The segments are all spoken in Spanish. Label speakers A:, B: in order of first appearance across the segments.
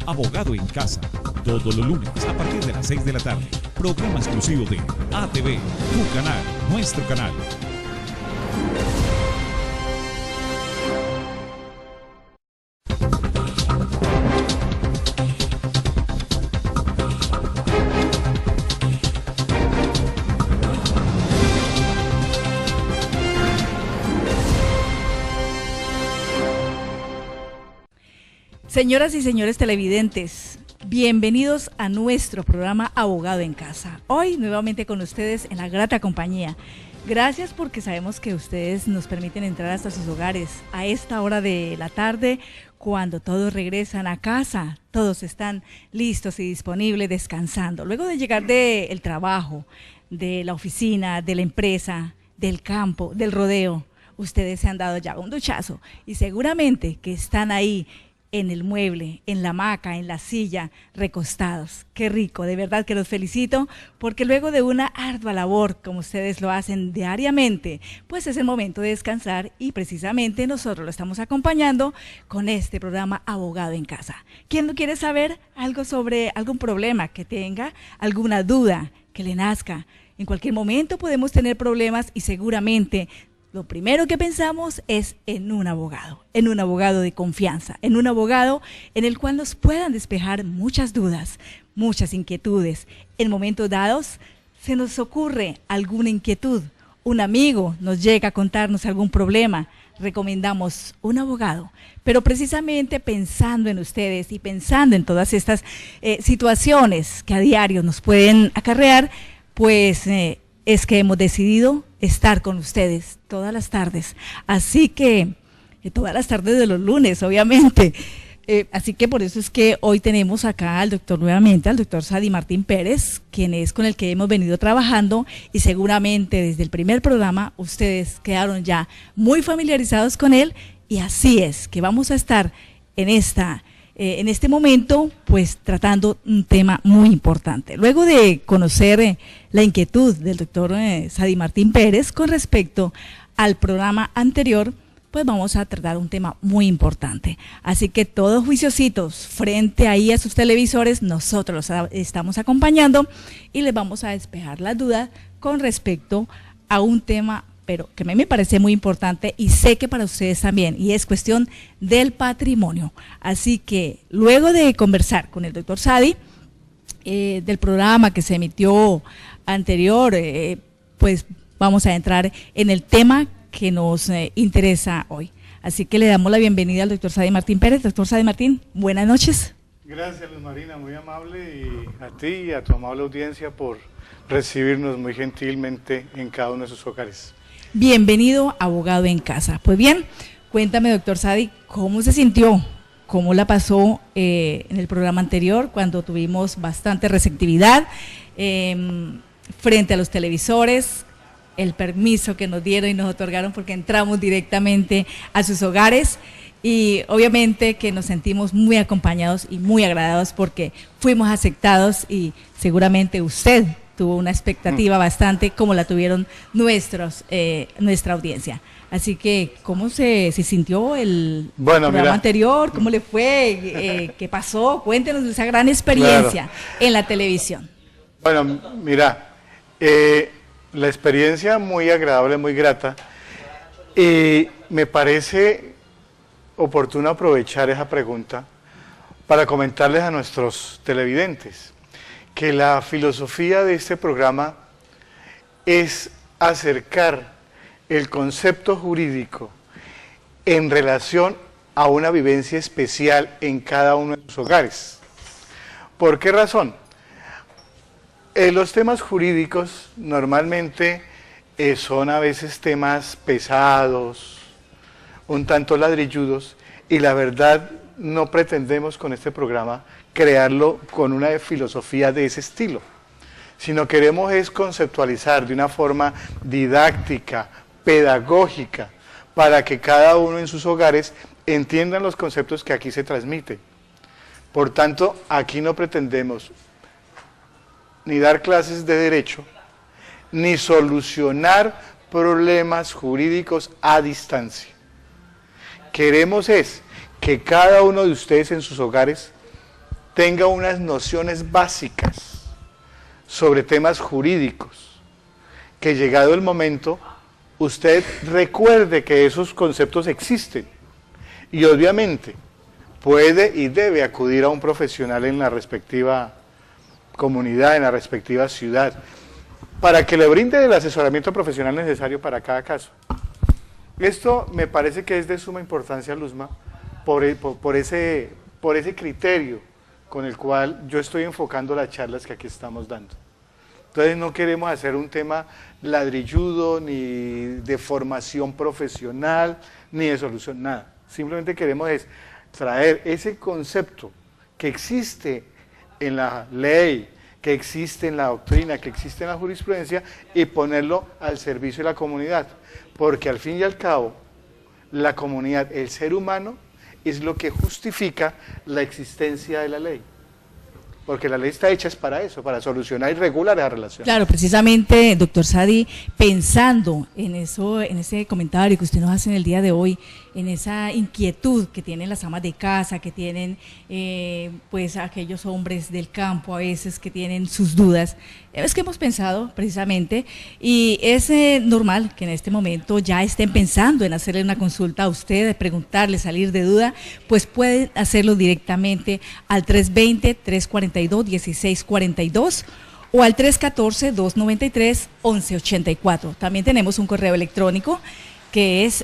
A: Abogado en Casa, todos los lunes a partir de las 6 de la tarde. Programa exclusivo de ATV, tu canal, nuestro canal.
B: Señoras y señores televidentes, bienvenidos a nuestro programa Abogado en Casa. Hoy nuevamente con ustedes en la grata compañía. Gracias porque sabemos que ustedes nos permiten entrar hasta sus hogares a esta hora de la tarde, cuando todos regresan a casa, todos están listos y disponibles descansando. Luego de llegar del trabajo, de la oficina, de la empresa, del campo, del rodeo, ustedes se han dado ya un duchazo y seguramente que están ahí en el mueble, en la hamaca, en la silla, recostados. Qué rico, de verdad que los felicito, porque luego de una ardua labor, como ustedes lo hacen diariamente, pues es el momento de descansar y precisamente nosotros lo estamos acompañando con este programa Abogado en Casa. ¿Quién no quiere saber algo sobre algún problema que tenga, alguna duda que le nazca? En cualquier momento podemos tener problemas y seguramente lo primero que pensamos es en un abogado de confianza, en un abogado en el cual nos puedan despejar muchas dudas, muchas inquietudes. En momentos dados se nos ocurre alguna inquietud, un amigo nos llega a contarnos algún problema, recomendamos un abogado, pero precisamente pensando en ustedes y pensando en todas estas situaciones que a diario nos pueden acarrear, pues es que hemos decidido estar con ustedes todas las tardes, así que todas las tardes de los lunes, obviamente. Así que por eso es que hoy tenemos acá al doctor nuevamente, al doctor Sadi Martín Pérez, quien es con el que hemos venido trabajando y seguramente desde el primer programa ustedes quedaron ya muy familiarizados con él y así es que vamos a estar en este momento pues tratando un tema muy importante. Luego de conocer la inquietud del doctor Sadi Martín Pérez con respecto al programa anterior, pues vamos a tratar un tema muy importante. Así que todos juiciositos frente ahí a sus televisores, nosotros los estamos acompañando y les vamos a despejar las dudas con respecto a un tema pero que a mí me parece muy importante y sé que para ustedes también, y es cuestión del patrimonio. Así que luego de conversar con el doctor Sadi, del programa que se emitió anterior, pues vamos a entrar en el tema que nos interesa hoy. Así que le damos la bienvenida al doctor Sadi Martín Pérez. Doctor Sadi Martín, buenas noches.
C: Gracias, Luz Marina, muy amable, y a ti y a tu amable audiencia por recibirnos muy gentilmente en cada uno de sus hogares.
B: Bienvenido, abogado en casa. Pues bien, cuéntame, doctor Sadi, ¿cómo se sintió? ¿Cómo la pasó en el programa anterior cuando tuvimos bastante receptividad frente a los televisores? El permiso que nos dieron y nos otorgaron porque entramos directamente a sus hogares y obviamente que nos sentimos muy acompañados y muy agradados porque fuimos aceptados y seguramente usted tuvo una expectativa bastante como la tuvieron nuestra audiencia. Así que, ¿cómo se sintió el programa anterior? ¿Cómo le fue? ¿Qué pasó? Cuéntenos de esa gran experiencia en la televisión.
C: Bueno, mira, la experiencia muy agradable, muy grata. Me parece oportuno aprovechar esa pregunta para comentarles a nuestros televidentes que la filosofía de este programa es acercar el concepto jurídico en relación a una vivencia especial en cada uno de sus hogares. ¿Por qué razón? Los temas jurídicos normalmente son a veces temas pesados, un tanto ladrilludos, y la verdad no pretendemos con este programa crearlo con una filosofía de ese estilo, sino queremos es conceptualizar de una forma didáctica, pedagógica, para que cada uno en sus hogares entiendan los conceptos que aquí se transmiten. Por tanto, aquí no pretendemos ni dar clases de derecho, ni solucionar problemas jurídicos a distancia. Queremos es que cada uno de ustedes en sus hogares tenga unas nociones básicas sobre temas jurídicos, que llegado el momento, usted recuerde que esos conceptos existen y obviamente puede y debe acudir a un profesional en la respectiva comunidad, en la respectiva ciudad, para que le brinde el asesoramiento profesional necesario para cada caso. Esto me parece que es de suma importancia, Luzma, por ese criterio con el cual yo estoy enfocando las charlas que aquí estamos dando. Entonces no queremos hacer un tema ladrilludo, ni de formación profesional, ni de solución, nada. Simplemente queremos traer ese concepto que existe en la ley, que existe en la doctrina, que existe en la jurisprudencia, y ponerlo al servicio de la comunidad. Porque al fin y al cabo, la comunidad, el ser humano, es lo que justifica la existencia de la ley. Porque la ley está hecha es para eso, para solucionar y regular esa relación.
B: Claro, precisamente, doctor Sadi, pensando en eso, en ese comentario que usted nos hace en el día de hoy, en esa inquietud que tienen las amas de casa, que tienen pues aquellos hombres del campo a veces que tienen sus dudas, es que hemos pensado precisamente, y es normal que en este momento ya estén pensando en hacerle una consulta a usted, preguntarle, salir de duda, pues pueden hacerlo directamente al 320-342-1642 o al 314-293-1184. También tenemos un correo electrónico que es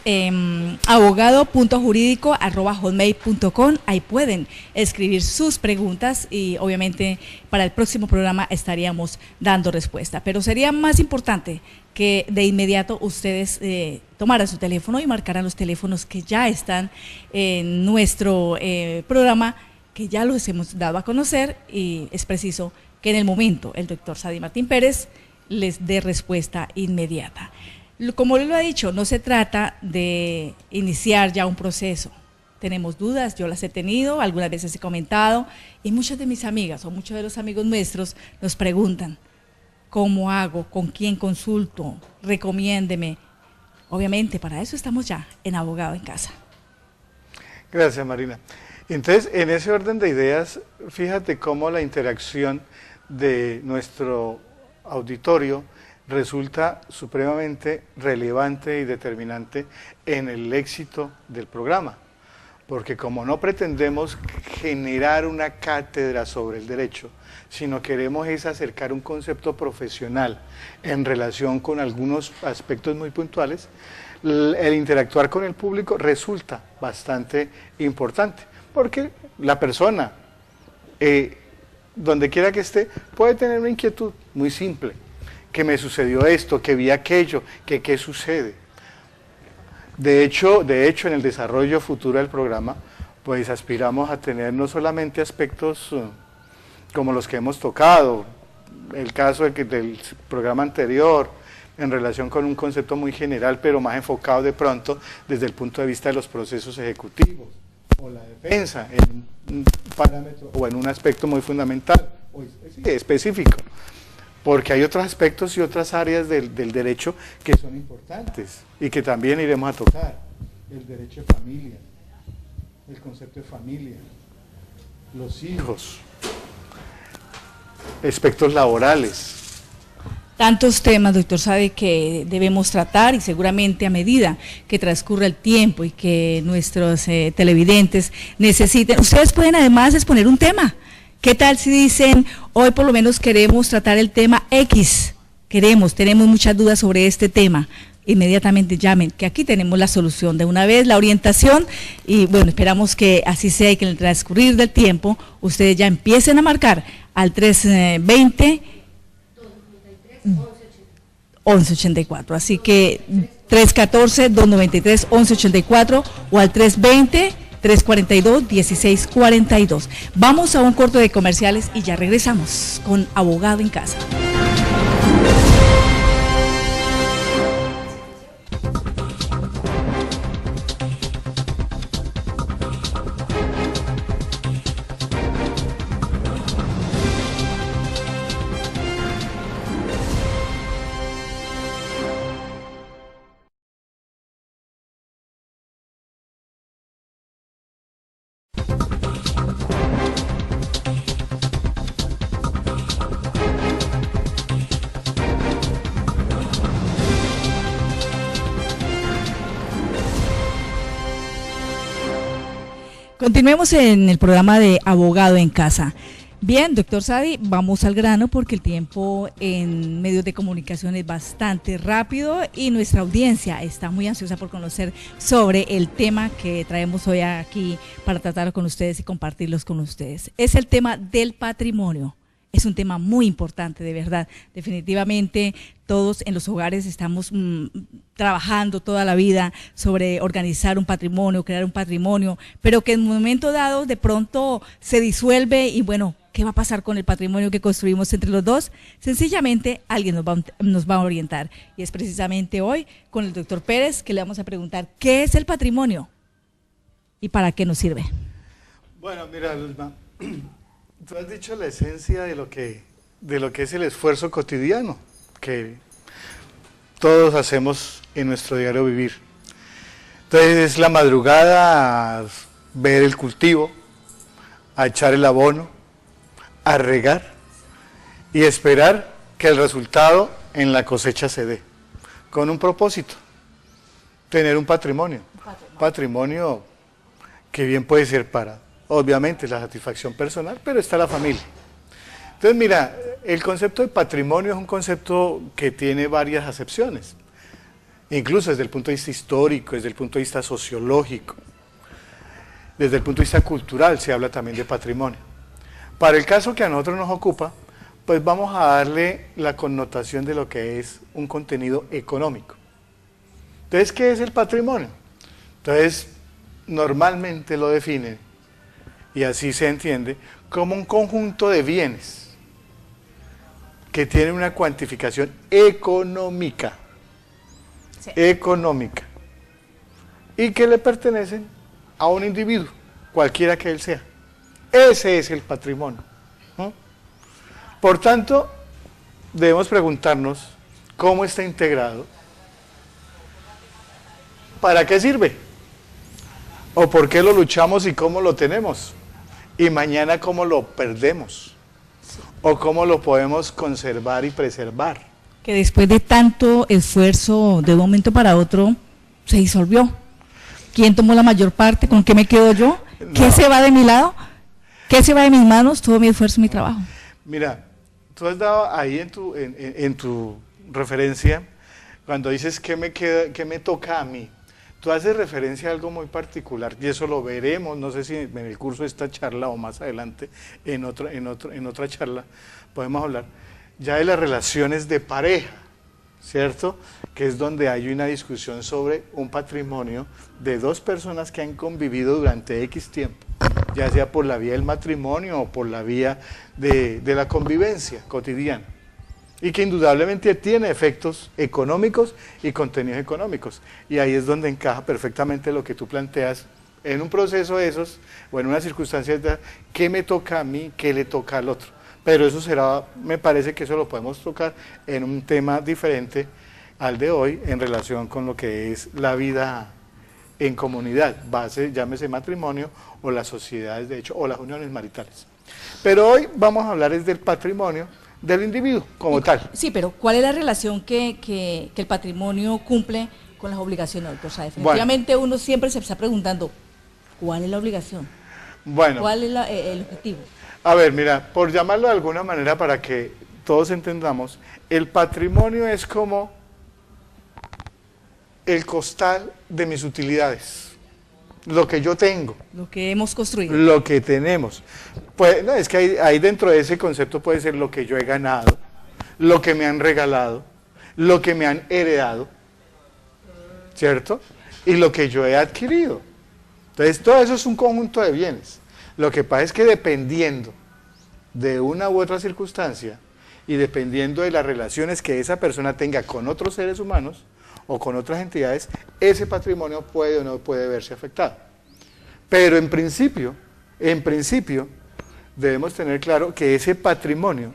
B: abogado.jurídico@hotmail.com. Ahí pueden escribir sus preguntas y obviamente para el próximo programa estaríamos dando respuesta. Pero sería más importante que de inmediato ustedes tomaran su teléfono y marcaran los teléfonos que ya están en nuestro programa, que ya los hemos dado a conocer, y es preciso que en el momento el doctor Sadi Martín Pérez les dé respuesta inmediata. Como lo ha dicho, no se trata de iniciar ya un proceso. Tenemos dudas, yo las he tenido, algunas veces he comentado, y muchas de mis amigas o muchos de los amigos nuestros nos preguntan, ¿cómo hago? ¿Con quién consulto? Recomiéndeme. Obviamente, para eso estamos ya en Abogado en Casa.
C: Gracias, Marina. Entonces, en ese orden de ideas, fíjate cómo la interacción de nuestro auditorio resulta supremamente relevante y determinante en el éxito del programa, porque como no pretendemos generar una cátedra sobre el derecho, sino queremos es acercar un concepto profesional en relación con algunos aspectos muy puntuales, el interactuar con el público resulta bastante importante, porque la persona, donde quiera que esté, puede tener una inquietud muy simple, que me sucedió esto, que vi aquello, que qué sucede. De hecho, en el desarrollo futuro del programa, pues aspiramos a tener no solamente aspectos como los que hemos tocado, el caso del programa anterior, en relación con un concepto muy general, pero más enfocado de pronto desde el punto de vista de los procesos ejecutivos, o la defensa, en un parámetro o en un aspecto muy fundamental, o específico. Porque hay otros aspectos y otras áreas del derecho que son importantes y que también iremos a tocar. El derecho de familia, el concepto de familia, los hijos, aspectos laborales.
B: Tantos temas, doctor, sabe que debemos tratar, y seguramente a medida que transcurra el tiempo y que nuestros televidentes necesiten, ustedes pueden además exponer un tema. ¿Qué tal si dicen, hoy por lo menos queremos tratar el tema X? Tenemos muchas dudas sobre este tema. Inmediatamente llamen, que aquí tenemos la solución de una vez, la orientación, y bueno, esperamos que así sea y que en el transcurrir del tiempo ustedes ya empiecen a marcar al 320-1184. Así que 314-293-1184 o al 320-342-1642. Vamos a un corto de comerciales y ya regresamos con Abogado en Casa. Continuemos en el programa de Abogado en Casa. Bien, doctor Sadi, vamos al grano porque el tiempo en medios de comunicación es bastante rápido y nuestra audiencia está muy ansiosa por conocer sobre el tema que traemos hoy aquí para tratarlo con ustedes y compartirlos con ustedes. Es el tema del patrimonio. Es un tema muy importante, de verdad. Definitivamente todos en los hogares estamos trabajando toda la vida sobre organizar un patrimonio, crear un patrimonio, pero que en un momento dado de pronto se disuelve y bueno, ¿qué va a pasar con el patrimonio que construimos entre los dos? Sencillamente alguien nos va a orientar. Y es precisamente hoy con el doctor Pérez que le vamos a preguntar ¿qué es el patrimonio? ¿Y para qué nos sirve?
C: Bueno, mira, Luzma, tú has dicho la esencia de lo que es el esfuerzo cotidiano que todos hacemos en nuestro diario vivir. Entonces es la madrugada a ver el cultivo, a echar el abono, a regar y esperar que el resultado en la cosecha se dé, con un propósito, tener un patrimonio. Patrimonio que bien puede ser para, obviamente, la satisfacción personal, pero está la familia. Entonces, mira, el concepto de patrimonio es un concepto que tiene varias acepciones, incluso desde el punto de vista histórico, desde el punto de vista sociológico, desde el punto de vista cultural se habla también de patrimonio. Para el caso que a nosotros nos ocupa, pues vamos a darle la connotación de lo que es un contenido económico. Entonces, ¿qué es el patrimonio? Entonces, normalmente lo definen, y así se entiende, como un conjunto de bienes que tienen una cuantificación económica, sí, económica, y que le pertenecen a un individuo, cualquiera que él sea. Ese es el patrimonio, ¿no? Por tanto, debemos preguntarnos cómo está integrado, para qué sirve, o por qué lo luchamos y cómo lo tenemos, y mañana cómo lo perdemos, o cómo lo podemos conservar y preservar.
B: Que después de tanto esfuerzo, de un momento para otro, se disolvió. ¿Quién tomó la mayor parte? ¿Con qué me quedo yo? ¿Qué
C: No.
B: se va de mi lado? ¿Qué se va de mis manos? Todo mi esfuerzo y mi trabajo.
C: Mira, tú has dado ahí en tu referencia, cuando dices ¿qué me queda, qué me toca a mí? Tú haces referencia a algo muy particular, y eso lo veremos, no sé si en el curso de esta charla o más adelante, en otra charla, podemos hablar ya de las relaciones de pareja, ¿cierto? Que es donde hay una discusión sobre un patrimonio de dos personas que han convivido durante X tiempo, ya sea por la vía del matrimonio o por la vía de la convivencia cotidiana, y que indudablemente tiene efectos económicos y contenidos económicos, y ahí es donde encaja perfectamente lo que tú planteas en un proceso de esos, o en una circunstancia de qué me toca a mí, qué le toca al otro, pero eso será, me parece que eso lo podemos tocar en un tema diferente al de hoy, en relación con lo que es la vida en comunidad, base, llámese matrimonio, o las sociedades de hecho, o las uniones maritales. Pero hoy vamos a hablar es del patrimonio del individuo como tal.
B: Sí, pero ¿cuál es la relación que el patrimonio cumple con las obligaciones? O sea, definitivamente uno siempre se está preguntando, ¿cuál es la obligación?
C: Bueno,
B: ¿Cuál es el objetivo?
C: A ver, mira, por llamarlo de alguna manera para que todos entendamos, el patrimonio es como el costal de mis utilidades. Lo que yo tengo.
B: Lo que hemos construido.
C: Lo que tenemos. Pues, no, es que ahí dentro de ese concepto puede ser lo que yo he ganado, lo que me han regalado, lo que me han heredado, ¿cierto? Y lo que yo he adquirido. Entonces, todo eso es un conjunto de bienes. Lo que pasa es que dependiendo de una u otra circunstancia y dependiendo de las relaciones que esa persona tenga con otros seres humanos, o con otras entidades, ese patrimonio puede o no puede verse afectado. Pero en principio, debemos tener claro que ese patrimonio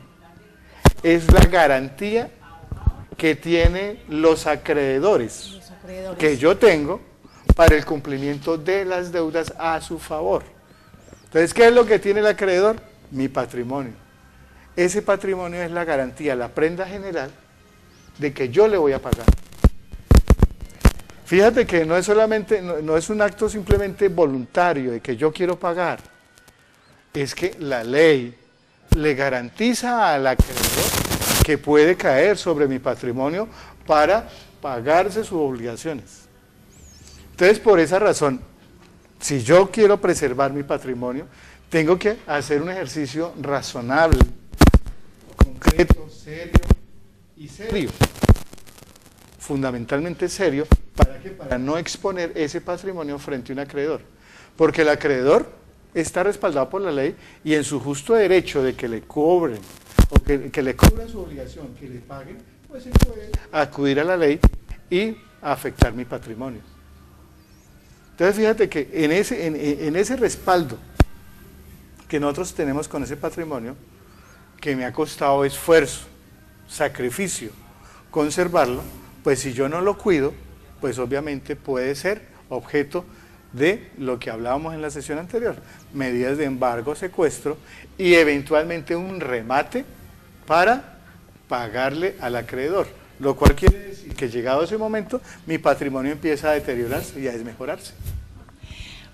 C: es la garantía que tienen los acreedores que yo tengo para el cumplimiento de las deudas a su favor. Entonces, ¿qué es lo que tiene el acreedor? Mi patrimonio. Ese patrimonio es la garantía, la prenda general de que yo le voy a pagar. Fíjate que no es solamente, no es un acto simplemente voluntario de que yo quiero pagar, es que la ley le garantiza al acreedor que puede caer sobre mi patrimonio para pagarse sus obligaciones. Entonces, por esa razón, si yo quiero preservar mi patrimonio, tengo que hacer un ejercicio razonable, concreto, serio y serio. Fundamentalmente serio, ¿para qué? Para no exponer ese patrimonio frente a un acreedor. Porque el acreedor está respaldado por la ley y en su justo derecho de que le cobren, o que le cubran su obligación, que le paguen, pues él puede acudir a la ley y afectar mi patrimonio. Entonces fíjate que en ese respaldo que nosotros tenemos con ese patrimonio, que me ha costado esfuerzo, sacrificio, conservarlo, pues si yo no lo cuido, pues obviamente puede ser objeto de lo que hablábamos en la sesión anterior, medidas de embargo, secuestro y eventualmente un remate para pagarle al acreedor, lo cual quiere decir que llegado ese momento mi patrimonio empieza a deteriorarse y a desmejorarse.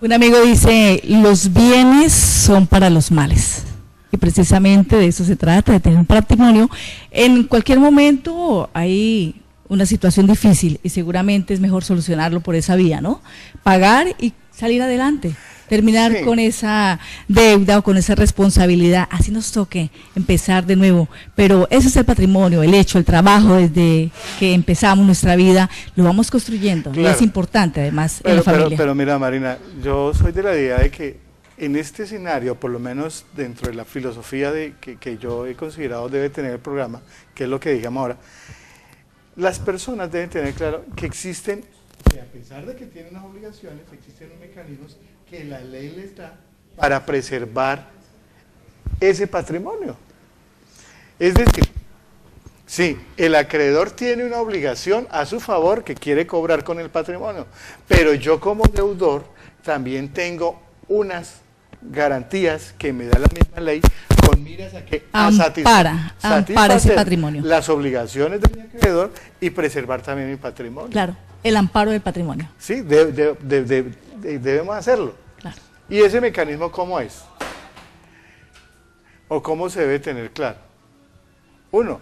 B: Un amigo dice, los bienes son para los males. Y precisamente de eso se trata, de tener un patrimonio. En cualquier momento hay una situación difícil y seguramente es mejor solucionarlo por esa vía, ¿no? Pagar y salir adelante, terminar con esa deuda o con esa responsabilidad, así nos toque empezar de nuevo. Pero ese es el patrimonio, el hecho, el trabajo desde que empezamos nuestra vida, lo vamos construyendo. Claro. Y es importante además en la familia.
C: Pero mira, Marina, yo soy de la idea de que en este escenario, por lo menos dentro de la filosofía que yo he considerado debe tener el programa, que es lo que digamos ahora, las personas deben tener claro que existen, que a pesar de que tienen unas obligaciones, existen unos mecanismos que la ley les da para preservar ese patrimonio. Es decir, sí, el acreedor tiene una obligación a su favor que quiere cobrar con el patrimonio, pero yo como deudor también tengo unas garantías que me da la misma ley con miras a que
B: ampara ese patrimonio,
C: las obligaciones de mi acreedor y preservar también mi patrimonio.
B: Claro, el amparo del patrimonio.
C: Sí, debemos hacerlo.
B: Claro.
C: ¿Y ese mecanismo cómo es? ¿O cómo se debe tener claro? Uno,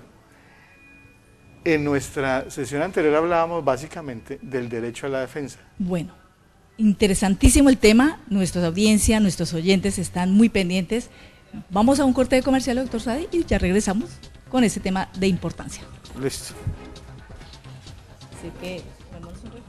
C: en nuestra sesión anterior hablábamos básicamente del derecho a la defensa.
B: Bueno, interesantísimo el tema, nuestra audiencia, nuestros oyentes están muy pendientes. Vamos a un corte de comercial, doctor Sadi, y ya regresamos con ese tema de importancia.
C: Listo.
B: Así que, vámonos un rato.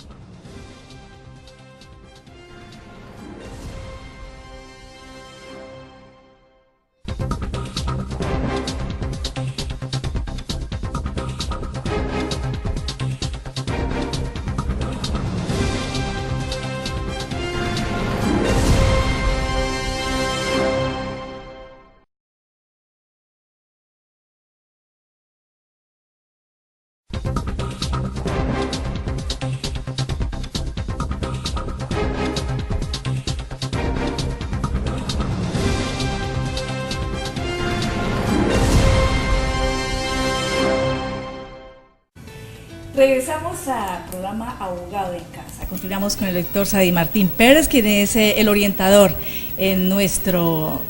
B: Regresamos al programa Abogado en Casa. Continuamos con el doctor Sadi Martín Pérez, quien es el orientador en nuestro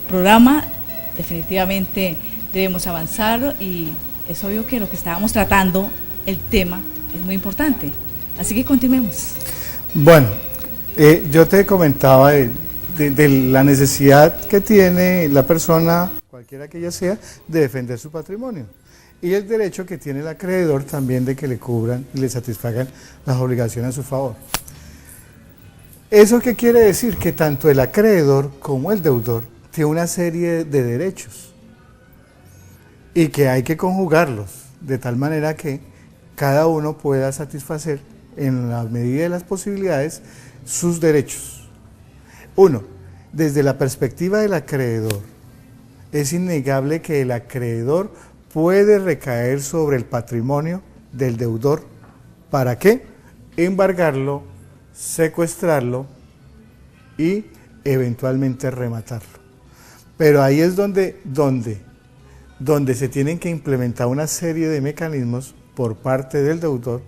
B: programa. Definitivamente debemos avanzar y es obvio que lo que estábamos tratando, el tema, es muy importante. Así que continuemos.
C: Bueno, yo te comentaba de la necesidad que tiene la persona, cualquiera que ella sea, de defender su patrimonio. Y el derecho que tiene el acreedor también de que le cubran y le satisfagan las obligaciones a su favor. ¿Eso qué quiere decir? Que tanto el acreedor como el deudor tiene una serie de derechos y que hay que conjugarlos de tal manera que cada uno pueda satisfacer en la medida de las posibilidades sus derechos. Uno, desde la perspectiva del acreedor, es innegable que el acreedor puede recaer sobre el patrimonio del deudor. ¿Para qué? Embargarlo, secuestrarlo y eventualmente rematarlo. Pero ahí es donde se tienen que implementar una serie de mecanismos por parte del deudor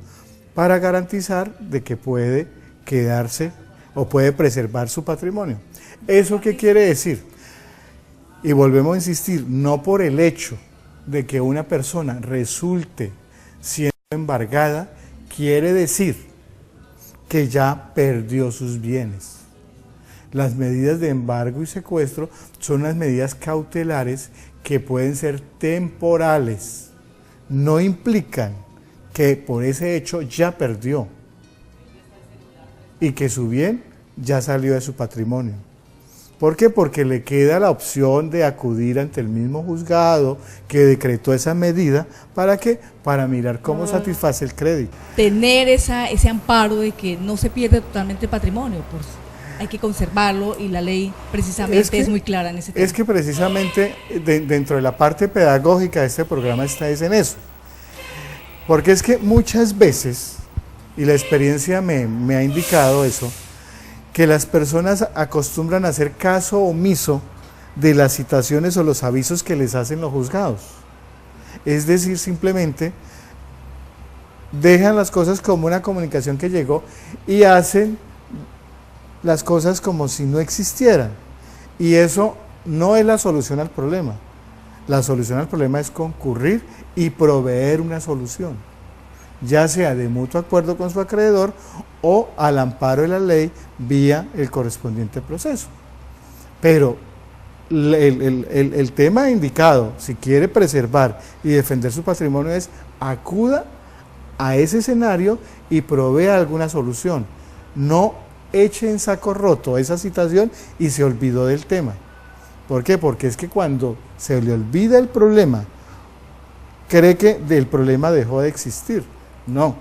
C: para garantizar de que puede quedarse o puede preservar su patrimonio. ¿Eso qué quiere decir? Y volvemos a insistir, no por el hecho de que una persona resulte siendo embargada, quiere decir que ya perdió sus bienes. Las medidas de embargo y secuestro son las medidas cautelares que pueden ser temporales. No implican que por ese hecho ya perdió y que su bien ya salió de su patrimonio. ¿Por qué? Porque le queda la opción de acudir ante el mismo juzgado que decretó esa medida. ¿Para qué? Para mirar cómo satisface el crédito.
B: Tener ese amparo de que no se pierde totalmente el patrimonio, pues hay que conservarlo y la ley precisamente es muy clara en ese tema.
C: Es que precisamente dentro de la parte pedagógica de este programa está en eso. Porque es que muchas veces, y la experiencia me ha indicado eso, que las personas acostumbran a hacer caso omiso de las citaciones o los avisos que les hacen los juzgados. Es decir, simplemente dejan las cosas como una comunicación que llegó y hacen las cosas como si no existieran. Y eso no es la solución al problema. La solución al problema es concurrir y proveer una solución, ya sea de mutuo acuerdo con su acreedor o al amparo de la ley vía el correspondiente proceso. Pero el tema indicado, si quiere preservar y defender su patrimonio, es acuda a ese escenario y provea alguna solución. No eche en saco roto esa situación y se olvidó del tema. ¿Por qué? Porque es que cuando se le olvida el problema, cree que el problema dejó de existir. No,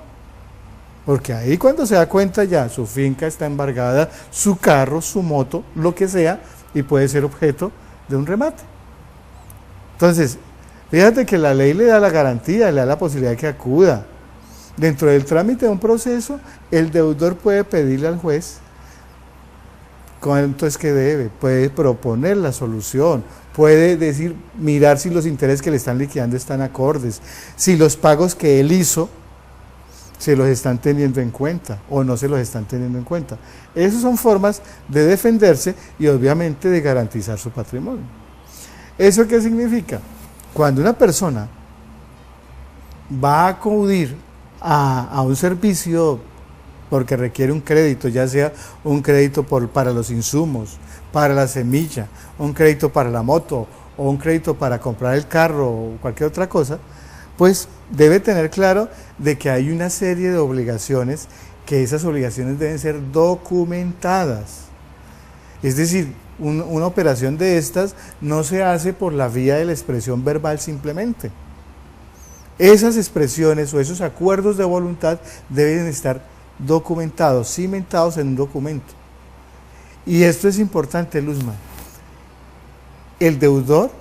C: porque ahí cuando se da cuenta ya su finca está embargada, su carro, su moto, lo que sea, y puede ser objeto de un remate. Entonces, fíjate que la ley le da la garantía, le da la posibilidad de que acuda. Dentro del trámite de un proceso, el deudor puede pedirle al juez cuánto es que debe, puede proponer la solución, puede decir, mirar si los intereses que le están liquidando están acordes, si los pagos que él hizo se los están teniendo en cuenta o no se los están teniendo en cuenta. Esas son formas de defenderse y obviamente de garantizar su patrimonio. ¿Eso qué significa? Cuando una persona va a acudir a un servicio porque requiere un crédito, ya sea un crédito para los insumos, para la semilla, un crédito para la moto o un crédito para comprar el carro o cualquier otra cosa, pues debe tener claro de que hay una serie de obligaciones, que esas obligaciones deben ser documentadas. Es decir, una operación de estas no se hace por la vía de la expresión verbal simplemente. Esas expresiones o esos acuerdos de voluntad deben estar documentados, cimentados en un documento. Y esto es importante, Luzma. El deudor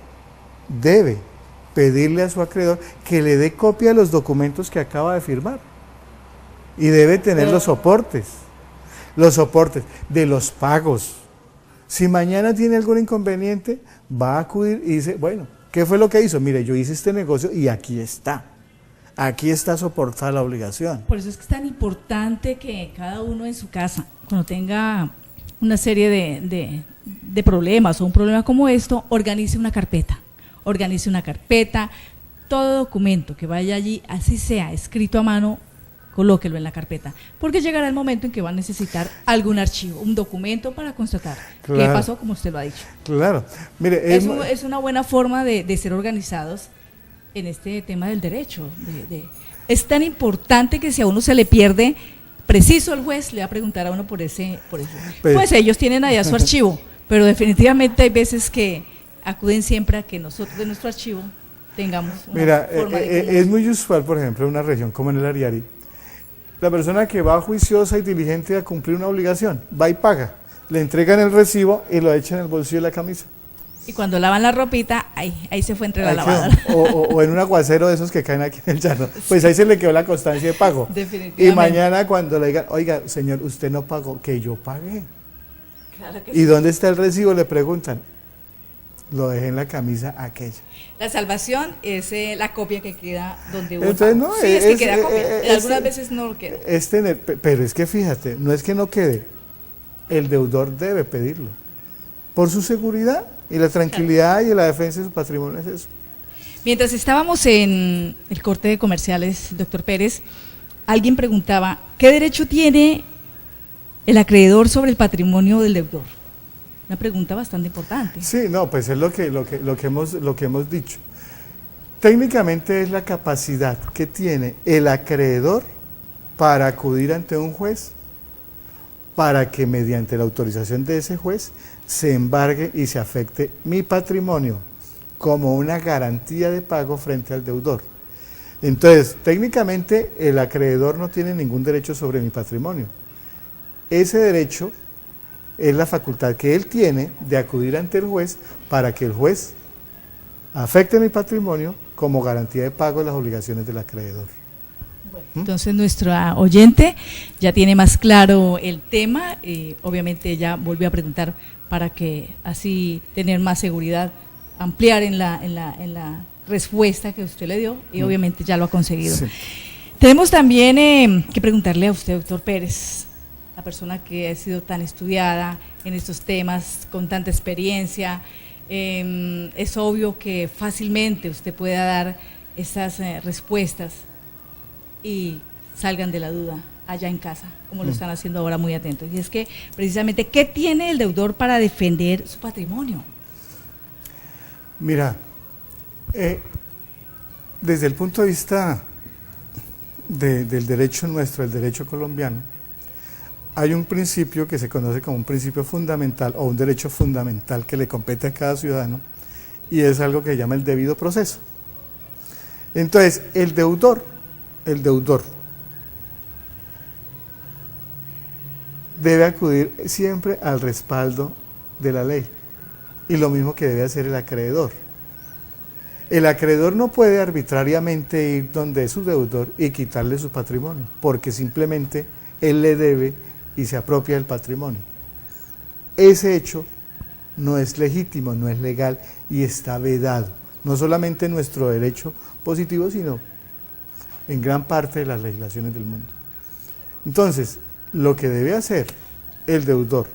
C: debe pedirle a su acreedor que le dé copia de los documentos que acaba de firmar. Y debe tener los soportes de los pagos. Si mañana tiene algún inconveniente, va a acudir y dice, bueno, ¿qué fue lo que hizo? Mire, yo hice este negocio y aquí está soportada la obligación.
B: Por eso es que es tan importante que cada uno en su casa, cuando tenga una serie de problemas o un problema como esto, organice una carpeta, todo documento que vaya allí, así sea escrito a mano, colóquelo en la carpeta, porque llegará el momento en que va a necesitar algún archivo, un documento para constatar qué pasó, como usted lo ha dicho.
C: Claro, mire,
B: es una buena forma de ser organizados en este tema del derecho. Es tan importante que si a uno se le pierde, preciso el juez le va a preguntar a uno por ese. Pues ellos tienen allá su archivo, pero definitivamente hay veces que acuden siempre a que nosotros de nuestro archivo tengamos una forma de...
C: Es muy usual, por ejemplo, en una región como en el Ariari, la persona que va juiciosa y diligente a cumplir una obligación, va y paga, le entregan el recibo y lo echan en el bolsillo de la camisa.
B: Y cuando lavan la ropita, ahí se fue entre la lavadora.
C: O en un aguacero de esos que caen aquí en el llano, pues ahí se le quedó la constancia de pago.
B: Definitivamente.
C: Y mañana cuando le digan, oiga, señor, usted no pagó, que yo pagué.
B: Claro que
C: ¿Y
B: sí.
C: dónde está el recibo? Le preguntan. lo dejé en la camisa aquella.
B: La salvación es la copia que queda donde uno.
C: Entonces, no,
B: sí, es que queda copia. Algunas veces no lo queda.
C: Pero es que fíjate, no es que no quede, el deudor debe pedirlo. Por su seguridad y la tranquilidad y la defensa de su patrimonio es eso.
B: Mientras estábamos en el corte de comerciales, doctor Pérez, alguien preguntaba, ¿qué derecho tiene el acreedor sobre el patrimonio del deudor? Una pregunta bastante importante.
C: Sí, no, pues es lo que hemos dicho. Técnicamente es la capacidad que tiene el acreedor para acudir ante un juez para que mediante la autorización de ese juez se embargue y se afecte mi patrimonio como una garantía de pago frente al deudor. Entonces, técnicamente el acreedor no tiene ningún derecho sobre mi patrimonio. Ese derecho es la facultad que él tiene de acudir ante el juez para que el juez afecte mi patrimonio como garantía de pago de las obligaciones del acreedor.
B: Bueno, entonces nuestra oyente ya tiene más claro el tema, obviamente ella volvió a preguntar para que así tener más seguridad, ampliar en la respuesta que usted le dio y obviamente ya lo ha conseguido. Sí. Tenemos también que preguntarle a usted, doctor Pérez, la persona que ha sido tan estudiada en estos temas, con tanta experiencia, es obvio que fácilmente usted pueda dar esas respuestas y salgan de la duda allá en casa, como lo están haciendo ahora muy atentos. Y es que precisamente, ¿qué tiene el deudor para defender su patrimonio?
C: Mira, desde el punto de vista del derecho nuestro, el derecho colombiano, hay un principio que se conoce como un principio fundamental o un derecho fundamental que le compete a cada ciudadano y es algo que se llama el debido proceso. Entonces, el deudor debe acudir siempre al respaldo de la ley y lo mismo que debe hacer el acreedor. El acreedor no puede arbitrariamente ir donde su deudor y quitarle su patrimonio, porque simplemente él le debe y se apropia del patrimonio. Ese hecho no es legítimo, no es legal y está vedado, no solamente en nuestro derecho positivo, sino en gran parte de las legislaciones del mundo. Entonces, lo que debe hacer el deudor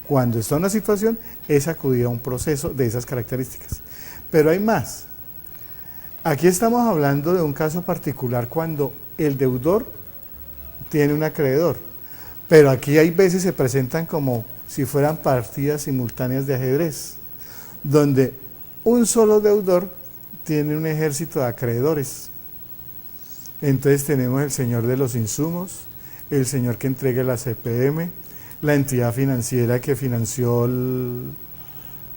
C: cuando está en una situación es acudir a un proceso de esas características. Pero hay más. Aquí estamos hablando de un caso particular cuando el deudor tiene un acreedor, pero aquí hay veces se presentan como si fueran partidas simultáneas de ajedrez, donde un solo deudor tiene un ejército de acreedores. Entonces tenemos el señor de los insumos, el señor que entrega la CPM, la entidad financiera que financió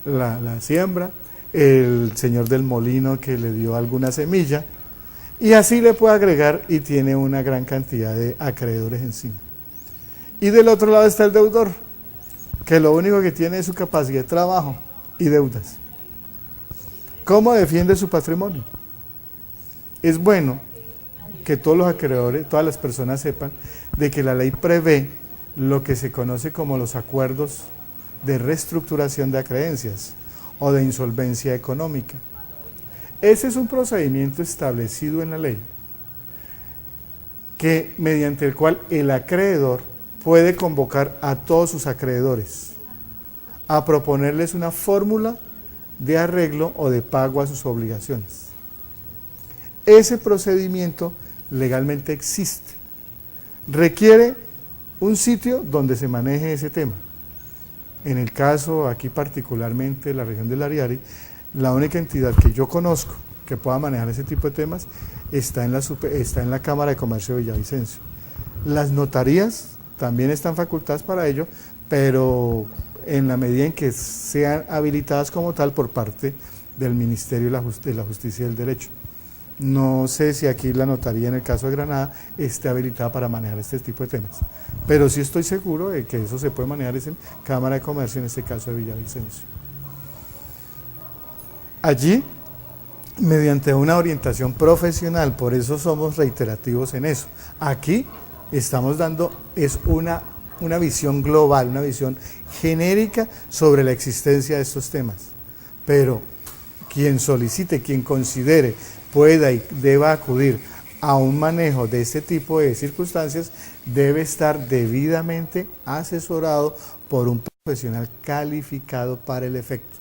C: la siembra, el señor del molino que le dio alguna semilla, y así le puede agregar y tiene una gran cantidad de acreedores encima. Y del otro lado está el deudor, que lo único que tiene es su capacidad de trabajo y deudas. ¿Cómo defiende su patrimonio? Es bueno que todos los acreedores, todas las personas sepan de que la ley prevé lo que se conoce como los acuerdos de reestructuración de acreencias o de insolvencia económica. Ese es un procedimiento establecido en la ley que mediante el cual el acreedor puede convocar a todos sus acreedores a proponerles una fórmula de arreglo o de pago a sus obligaciones. Ese procedimiento legalmente existe. Requiere un sitio donde se maneje ese tema. En el caso aquí particularmente de la región del Ariari, la única entidad que yo conozco que pueda manejar ese tipo de temas está en la Cámara de Comercio de Villavicencio. Las notarías también están facultadas para ello, pero en la medida en que sean habilitadas como tal por parte del Ministerio de la Justicia y del Derecho. No sé si aquí la notaría en el caso de Granada esté habilitada para manejar este tipo de temas, pero sí estoy seguro de que eso se puede manejar en Cámara de Comercio, en este caso de Villavicencio. Allí, mediante una orientación profesional, por eso somos reiterativos en eso. Aquí estamos dando una visión global, una visión genérica sobre la existencia de estos temas. pero quien solicite, quien considere, pueda y deba acudir a un manejo de este tipo de circunstancias, debe estar debidamente asesorado por un profesional calificado para el efecto.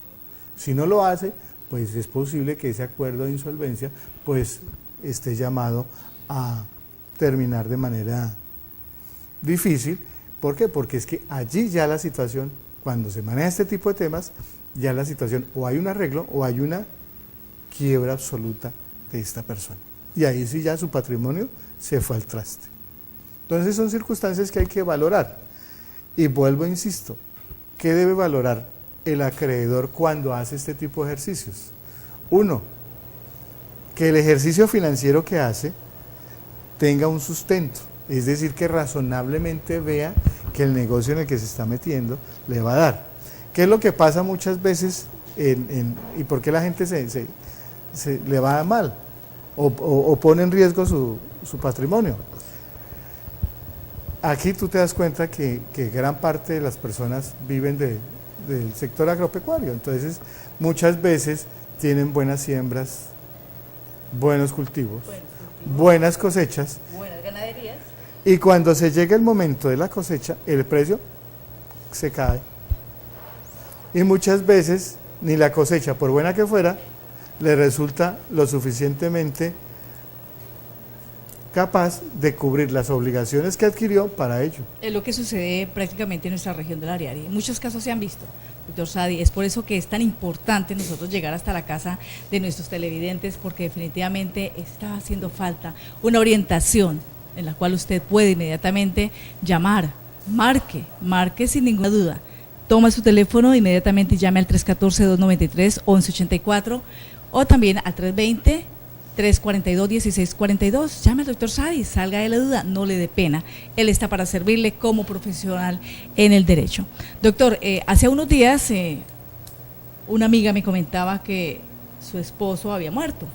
C: Si no lo hace, pues es posible que ese acuerdo de insolvencia pues esté llamado a terminar de manera difícil. ¿Por qué? Porque es que allí ya la situación, cuando se maneja este tipo de temas, ya la situación o hay un arreglo o hay una quiebra absoluta de esta persona. Y ahí sí ya su patrimonio se fue al traste. Entonces son circunstancias que hay que valorar. Y vuelvo, insisto, ¿qué debe valorar el acreedor cuando hace este tipo de ejercicios? Uno, que el ejercicio financiero que hace tenga un sustento, es decir, que razonablemente vea que el negocio en el que se está metiendo le va a dar. ¿Qué es lo que pasa muchas veces y por qué la gente se le va mal o pone en riesgo su patrimonio? Aquí tú te das cuenta que gran parte de las personas viven del sector agropecuario, entonces muchas veces tienen buenas siembras, buenos cultivos, buenas cosechas,
B: buenas ganaderías,
C: y cuando se llega el momento de la cosecha, el precio se cae. Y muchas veces ni la cosecha, por buena que fuera, le resulta lo suficientemente capaz de cubrir las obligaciones que adquirió para ello.
B: es lo que sucede prácticamente en nuestra región del Ariari. En muchos casos se han visto, doctor Sadi, es por eso que es tan importante nosotros llegar hasta la casa de nuestros televidentes, porque definitivamente está haciendo falta una orientación en la cual usted puede inmediatamente llamar, marque sin ninguna duda, toma su teléfono inmediatamente y llame al 314-293-1184 o también al 320-342-1642. Llame al doctor Sadi, salga de la duda, no le dé pena. Él está para servirle como profesional en el derecho. Doctor, hace unos días una amiga me comentaba que su esposo había muerto,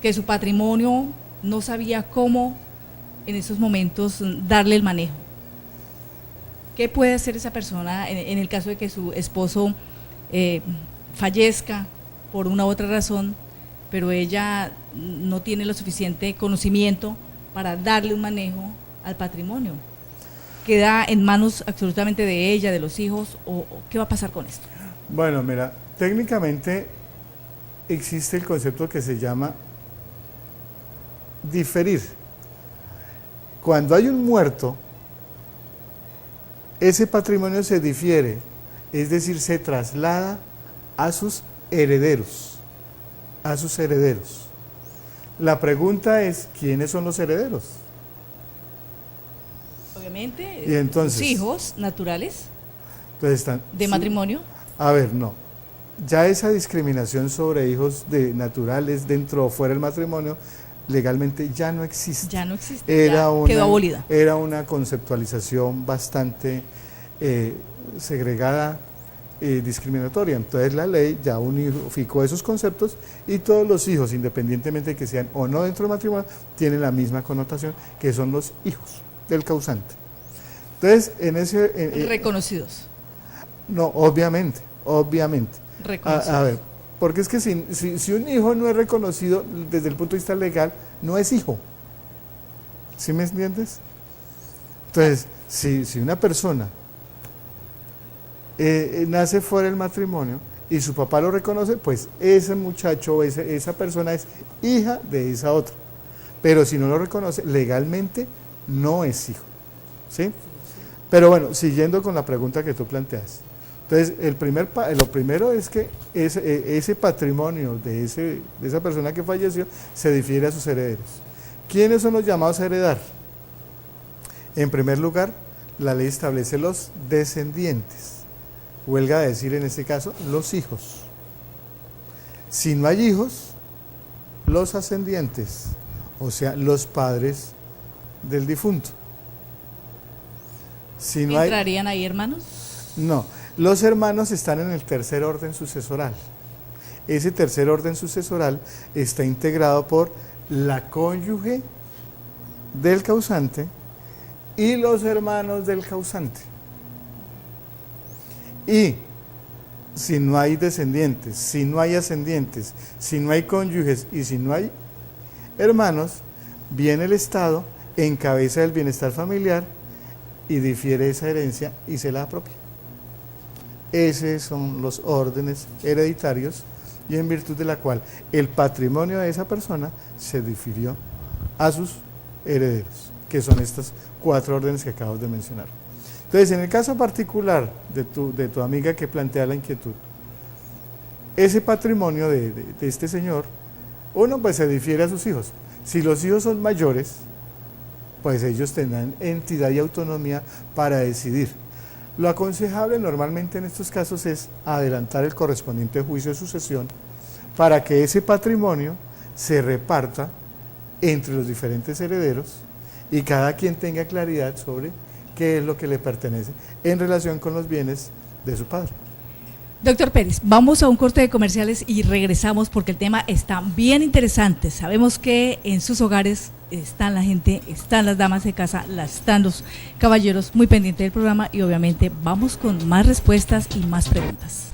B: que su patrimonio no sabía cómo en esos momentos darle el manejo. ¿Qué puede hacer esa persona en el caso de que su esposo fallezca por una u otra razón, pero ella no tiene lo suficiente conocimiento para darle un manejo al patrimonio? ¿Queda en manos absolutamente de ella, de los hijos, o qué va a pasar con esto?
C: Bueno, mira, técnicamente existe el concepto que se llama diferir. Cuando hay un muerto, ese patrimonio se difiere, es decir, se traslada a sus herederos, La pregunta es, ¿quiénes son los herederos?
B: Obviamente,
C: Y entonces,
B: los hijos naturales
C: entonces
B: de matrimonio.
C: A ver, no. Ya esa discriminación sobre hijos de naturales dentro o fuera del matrimonio legalmente ya no existe.
B: Ya no existe,
C: Quedó
B: abolida.
C: Era una conceptualización bastante segregada, discriminatoria. Entonces la ley ya unificó esos conceptos y todos los hijos, independientemente de que sean o no dentro del matrimonio, tienen la misma connotación, que son los hijos del causante. Entonces, en ese...
B: reconocidos.
C: No, obviamente.
B: Reconocidos.
C: A ver, porque es que si un hijo no es reconocido desde el punto de vista legal, no es hijo. ¿Sí me entiendes? Entonces, si una persona nace fuera del matrimonio y su papá lo reconoce, pues ese muchacho o esa persona es hija de esa otra. Pero si no lo reconoce, legalmente no es hijo. ¿Sí? Pero bueno, siguiendo con la pregunta que tú planteas. Entonces, lo primero es que ese patrimonio de esa persona que falleció se difiere a sus herederos. ¿Quiénes son los llamados a heredar? En primer lugar, la ley establece los descendientes. Huelga decir en este caso, los hijos. Si no hay hijos, los ascendientes, o sea, los padres del difunto. Si no
B: ¿Entrarían ahí hermanos?
C: No, los hermanos están en el tercer orden sucesoral. Ese tercer orden sucesoral está integrado por la cónyuge del causante y los hermanos del causante. Y si no hay descendientes, si no hay ascendientes, si no hay cónyuges y si no hay hermanos, viene el Estado, encabeza el bienestar familiar y difiere esa herencia y se la apropia. Esos son los órdenes hereditarios y en virtud de la cual el patrimonio de esa persona se difirió a sus herederos, que son estas 4 órdenes que acabo de mencionar. Entonces, en el caso particular de tu amiga que plantea la inquietud, ese patrimonio de este señor, uno pues se difiere a sus hijos. Si los hijos son mayores, pues ellos tendrán entidad y autonomía para decidir. Lo aconsejable normalmente en estos casos es adelantar el correspondiente juicio de sucesión para que ese patrimonio se reparta entre los diferentes herederos y cada quien tenga claridad sobre qué es lo que le pertenece en relación con los bienes de su padre.
B: Doctor Pérez, vamos a un corte de comerciales y regresamos porque el tema está bien interesante. Sabemos que en sus hogares están la gente, están las damas de casa, están los caballeros muy pendientes del programa y obviamente vamos con más respuestas y más preguntas.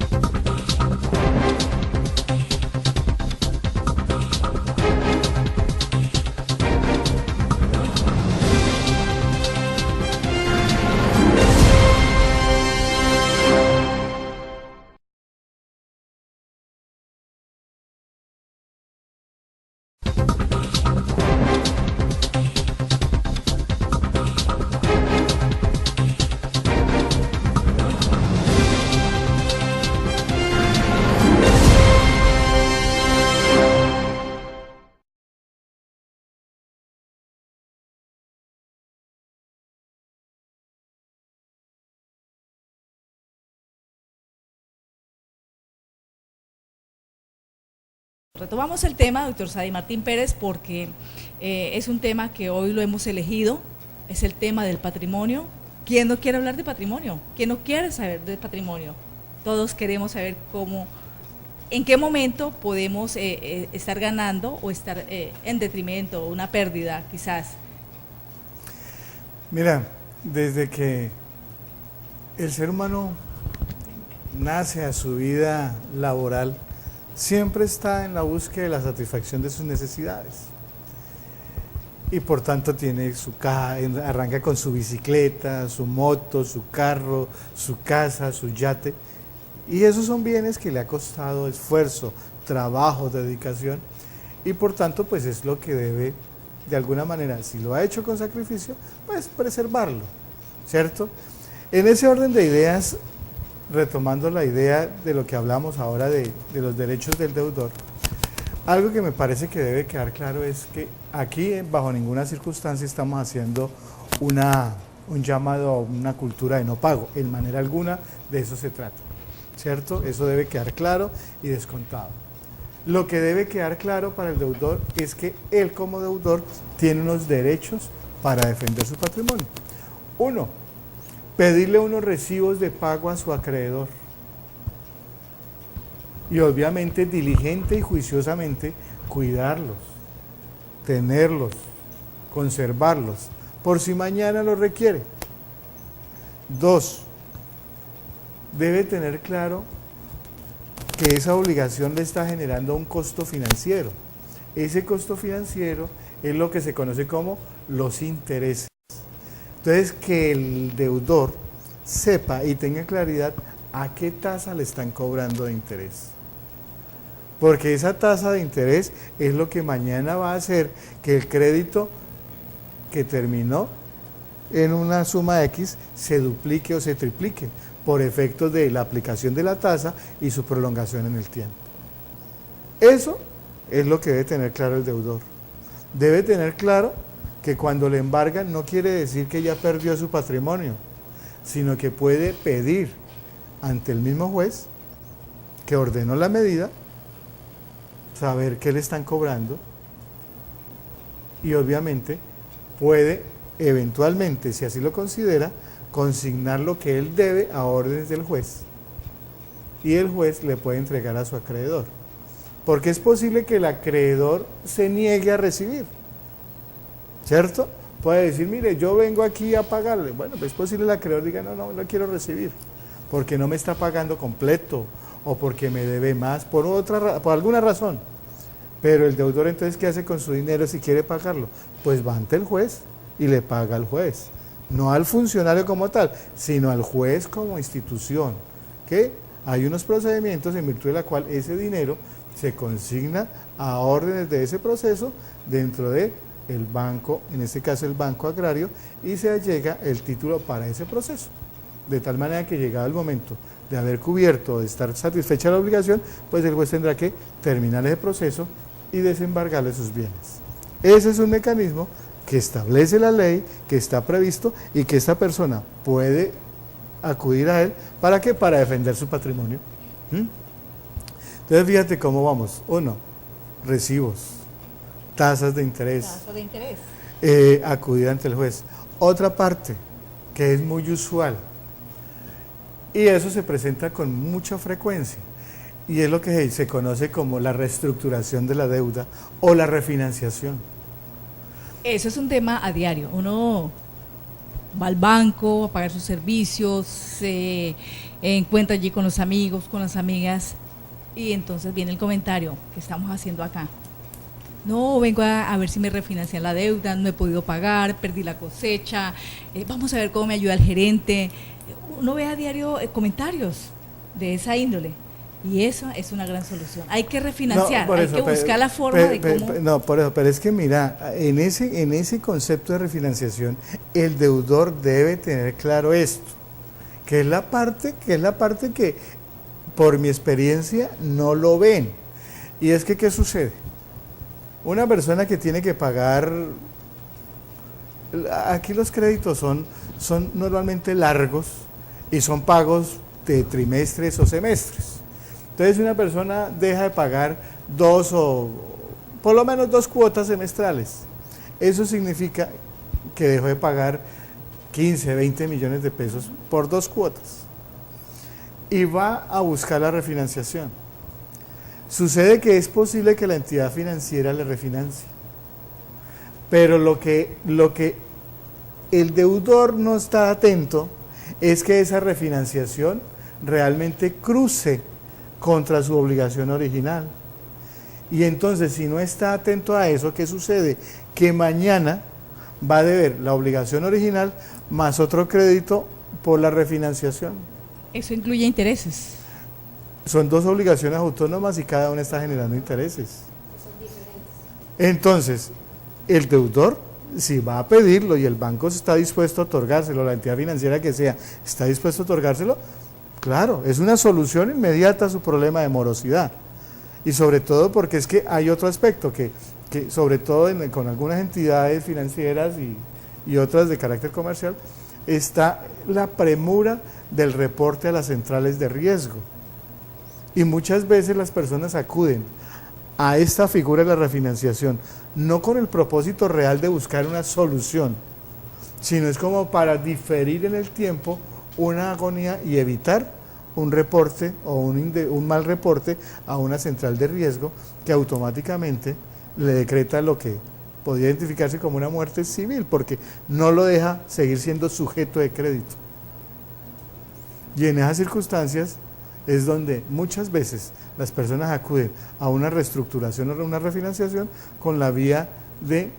B: Retomamos el tema, doctor Sadi Martín Pérez, porque es un tema que hoy lo hemos elegido, es el tema del patrimonio. ¿Quién no quiere hablar de patrimonio? ¿Quién no quiere saber de patrimonio? Todos queremos saber en qué momento podemos estar ganando o estar en detrimento, una pérdida quizás.
C: Mira, desde que el ser humano nace a su vida laboral, siempre está en la búsqueda de la satisfacción de sus necesidades. Y por tanto arranca con su bicicleta, su moto, su carro, su casa, su yate. Y esos son bienes que le ha costado esfuerzo, trabajo, dedicación. Y por tanto, pues es lo que debe, de alguna manera, si lo ha hecho con sacrificio, pues preservarlo, ¿cierto? En ese orden de ideas, retomando la idea de lo que hablamos ahora de los derechos del deudor, algo que me parece que debe quedar claro es que aquí bajo ninguna circunstancia estamos haciendo un llamado a una cultura de no pago, en manera alguna de eso se trata, ¿cierto? Eso debe quedar claro y descontado. Lo que debe quedar claro para el deudor es que él como deudor tiene unos derechos para defender su patrimonio. Uno, pedirle unos recibos de pago a su acreedor y obviamente diligente y juiciosamente cuidarlos, tenerlos, conservarlos, por si mañana lo requiere. Dos, debe tener claro que esa obligación le está generando un costo financiero. Ese costo financiero es lo que se conoce como los intereses. Entonces, que el deudor sepa y tenga claridad a qué tasa le están cobrando de interés. Porque esa tasa de interés es lo que mañana va a hacer que el crédito que terminó en una suma X se duplique o se triplique por efectos de la aplicación de la tasa y su prolongación en el tiempo. Eso es lo que debe tener claro el deudor. Debe tener claro que cuando le embargan no quiere decir que ya perdió su patrimonio, sino que puede pedir ante el mismo juez que ordenó la medida, saber qué le están cobrando y obviamente puede eventualmente, si así lo considera, consignar lo que él debe a órdenes del juez y el juez le puede entregar a su acreedor, porque es posible que el acreedor se niegue a recibir, ¿cierto? Puede decir, mire, yo vengo aquí a pagarle. Bueno, pues es posible que el acreedor diga, no quiero recibir, porque no me está pagando completo, o porque me debe más, por alguna razón. Pero el deudor entonces, ¿qué hace con su dinero si quiere pagarlo? Pues va ante el juez y le paga al juez. No al funcionario como tal, sino al juez como institución. Que hay unos procedimientos en virtud de la cual ese dinero se consigna a órdenes de ese proceso dentro de el banco, en este caso el Banco Agrario, y se allega el título para ese proceso. De tal manera que llegado el momento de haber cubierto, de estar satisfecha la obligación, pues el juez tendrá que terminar ese proceso y desembargarle sus bienes. Ese es un mecanismo que establece la ley, que está previsto y que esta persona puede acudir a él. ¿Para qué? Para defender su patrimonio. Entonces fíjate cómo vamos. Uno, recibos, tasas de interés.
B: Tasas de interés.
C: Acudir ante el juez. Otra parte que es muy usual, y eso se presenta con mucha frecuencia, y es lo que se conoce como la reestructuración de la deuda o la refinanciación.
B: Eso es un tema a diario. Uno va al banco a pagar sus servicios, se encuentra allí con los amigos, con las amigas, y entonces viene el comentario que estamos haciendo acá. No, vengo a ver si me refinancian la deuda, no he podido pagar, perdí la cosecha, vamos a ver cómo me ayuda el gerente. Uno ve a diario comentarios de esa índole. Y eso es una gran solución. Hay que refinanciar, hay que buscar la forma de cómo...
C: No, por eso, pero es que mira, en ese concepto de refinanciación, el deudor debe tener claro esto, que es la parte que por mi experiencia no lo ven. Y es que, ¿qué sucede? Una persona que tiene que pagar, aquí los créditos son normalmente largos y son pagos de trimestres o semestres. Entonces una persona deja de pagar por lo menos 2 cuotas semestrales. Eso significa que dejó de pagar 15, 20 millones de pesos por 2 cuotas. Y va a buscar la refinanciación. Sucede que es posible que la entidad financiera le refinancie. Pero lo que el deudor no está atento es que esa refinanciación realmente cruce contra su obligación original. Y entonces, si no está atento a eso, ¿qué sucede? Que mañana va a deber la obligación original más otro crédito por la refinanciación.
B: Eso incluye intereses.
C: Son 2 obligaciones autónomas y cada una está generando intereses. Entonces, el deudor, si va a pedirlo y el banco está dispuesto a otorgárselo, la entidad financiera que sea, está dispuesto a otorgárselo, claro, es una solución inmediata a su problema de morosidad. Y sobre todo porque es que hay otro aspecto, que sobre todo con algunas entidades financieras y otras de carácter comercial, está la premura del reporte a las centrales de riesgo. Y muchas veces las personas acuden a esta figura de la refinanciación, no con el propósito real de buscar una solución, sino es como para diferir en el tiempo una agonía y evitar un reporte o un mal reporte a una central de riesgo que automáticamente le decreta lo que podría identificarse como una muerte civil, porque no lo deja seguir siendo sujeto de crédito. Y en esas circunstancias es donde muchas veces las personas acuden a una reestructuración o una refinanciación con la vía de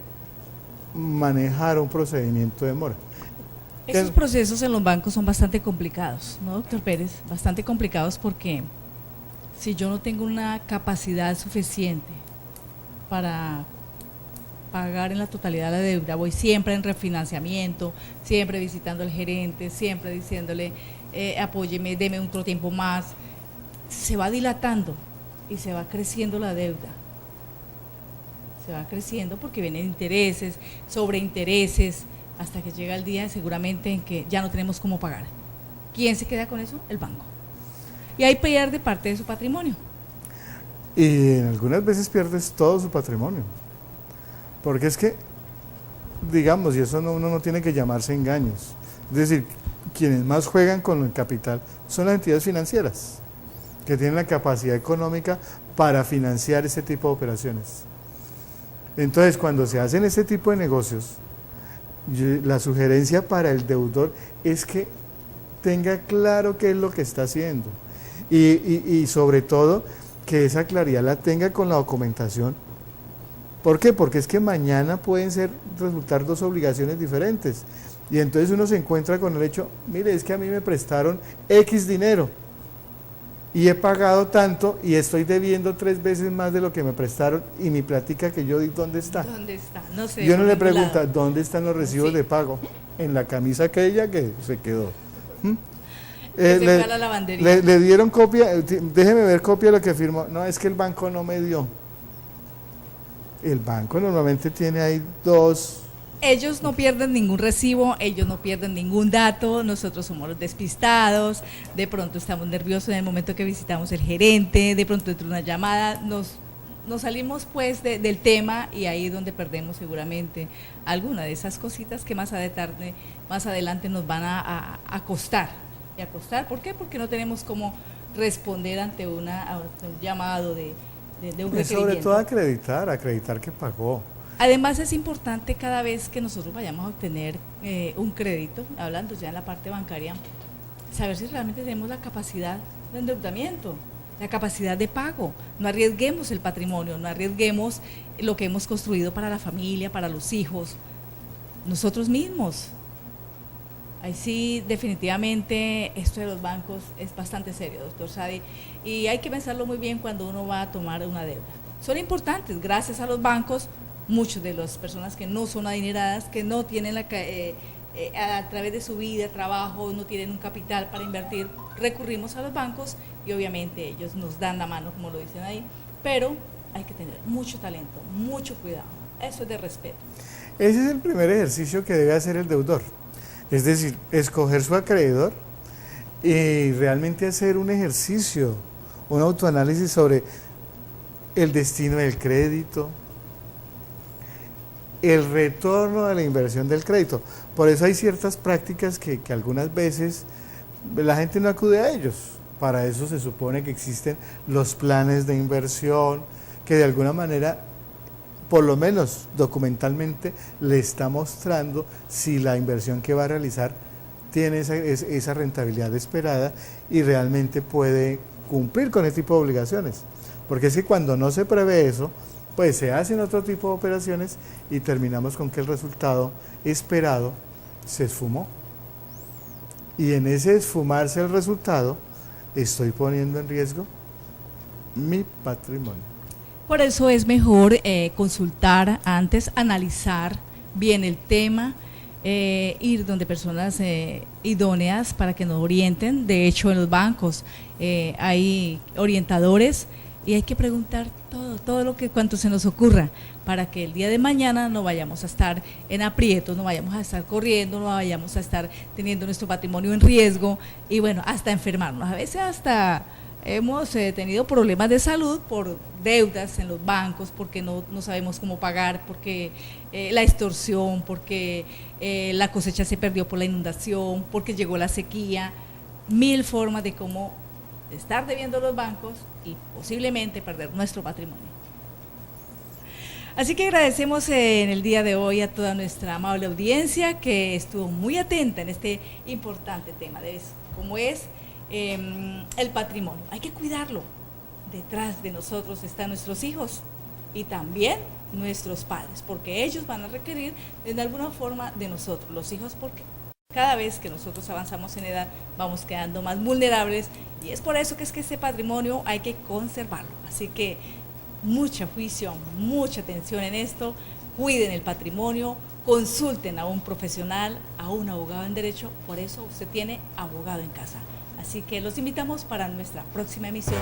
C: manejar un procedimiento de mora.
B: Esos procesos en los bancos son bastante complicados, ¿no, doctor Pérez? Bastante complicados porque si yo no tengo una capacidad suficiente para pagar en la totalidad la deuda, voy siempre en refinanciamiento, siempre visitando al gerente, siempre diciéndole, apóyeme, deme otro tiempo más, se va dilatando y se va creciendo la deuda. Se va creciendo porque vienen intereses, sobreintereses, hasta que llega el día seguramente en que ya no tenemos cómo pagar. ¿Quién se queda con eso? El banco. Y ahí pierde parte de su patrimonio.
C: Y en algunas veces pierdes todo su patrimonio. Porque es que, digamos, y eso uno no tiene que llamarse engaños, es decir, quienes más juegan con el capital son las entidades financieras, que tienen la capacidad económica para financiar ese tipo de operaciones. Entonces, cuando se hacen ese tipo de negocios, la sugerencia para el deudor es que tenga claro qué es lo que está haciendo y sobre todo que esa claridad la tenga con la documentación. ¿Por qué? Porque es que mañana pueden resultar dos obligaciones diferentes. Y entonces uno se encuentra con el hecho, mire, es que a mí me prestaron X dinero y he pagado tanto y estoy debiendo 3 veces más de lo que me prestaron y mi plática que yo di, ¿dónde está?
B: ¿Dónde está? No sé.
C: Y uno le pregunta, ¿dónde están los recibos de pago? En la camisa aquella que se quedó.
B: Se fue a la lavandería.
C: Le dieron copia, déjeme ver copia de lo que firmó. No, es que el banco no me dio. El banco normalmente tiene ahí 2.
B: Ellos no pierden ningún recibo, ellos no pierden ningún dato, nosotros somos los despistados, de pronto estamos nerviosos en el momento que visitamos el gerente, de pronto entre una llamada nos salimos pues del tema y ahí es donde perdemos seguramente alguna de esas cositas que más adelante nos van a costar. ¿Y a costar? ¿Por qué? Porque no tenemos cómo responder ante un llamado de un requerimiento.
C: Sobre todo acreditar que pagó.
B: Además es importante cada vez que nosotros vayamos a obtener un crédito, hablando ya en la parte bancaria, saber si realmente tenemos la capacidad de endeudamiento, la capacidad de pago. No arriesguemos el patrimonio, no arriesguemos lo que hemos construido para la familia, para los hijos, nosotros mismos. Ahí sí, definitivamente, esto de los bancos es bastante serio, doctor Sadi, y hay que pensarlo muy bien cuando uno va a tomar una deuda. Son importantes, gracias a los bancos, muchas de las personas que no son adineradas, que no tienen a través de su vida, trabajo, no tienen un capital para invertir, recurrimos a los bancos y obviamente ellos nos dan la mano, como lo dicen ahí, pero hay que tener mucho talento, mucho cuidado, eso es de respeto.
C: Ese es el primer ejercicio que debe hacer el deudor, es decir, escoger su acreedor y realmente hacer un ejercicio, un autoanálisis sobre el destino del crédito, el retorno de la inversión del crédito. Por eso hay ciertas prácticas que algunas veces la gente no acude a ellos. Para eso se supone que existen los planes de inversión, que de alguna manera, por lo menos documentalmente, le está mostrando si la inversión que va a realizar tiene esa rentabilidad esperada y realmente puede cumplir con ese tipo de obligaciones. Porque es que cuando no se prevé eso, pues se hacen otro tipo de operaciones y terminamos con que el resultado esperado se esfumó. Y en ese esfumarse el resultado, estoy poniendo en riesgo mi patrimonio.
B: Por eso es mejor consultar antes, analizar bien el tema, ir donde personas idóneas para que nos orienten. De hecho, en los bancos hay orientadores y hay que preguntar todo cuanto se nos ocurra para que el día de mañana no vayamos a estar en aprietos, no vayamos a estar corriendo, no vayamos a estar teniendo nuestro patrimonio en riesgo y bueno, hasta enfermarnos. A veces hasta hemos tenido problemas de salud por deudas en los bancos, porque no sabemos cómo pagar, porque la extorsión, porque la cosecha se perdió por la inundación, porque llegó la sequía, 1000 formas de cómo estar debiendo a los bancos y posiblemente perder nuestro patrimonio. Así que agradecemos en el día de hoy a toda nuestra amable audiencia que estuvo muy atenta en este importante tema, como es el patrimonio. Hay que cuidarlo. Detrás de nosotros están nuestros hijos y también nuestros padres, porque ellos van a requerir de alguna forma de nosotros, los hijos, porque cada vez que nosotros avanzamos en edad vamos quedando más vulnerables y es por eso que ese patrimonio hay que conservarlo. Así que mucho juicio, mucha atención en esto, cuiden el patrimonio, consulten a un profesional, a un abogado en derecho, por eso usted tiene abogado en casa. Así que los invitamos para nuestra próxima emisión.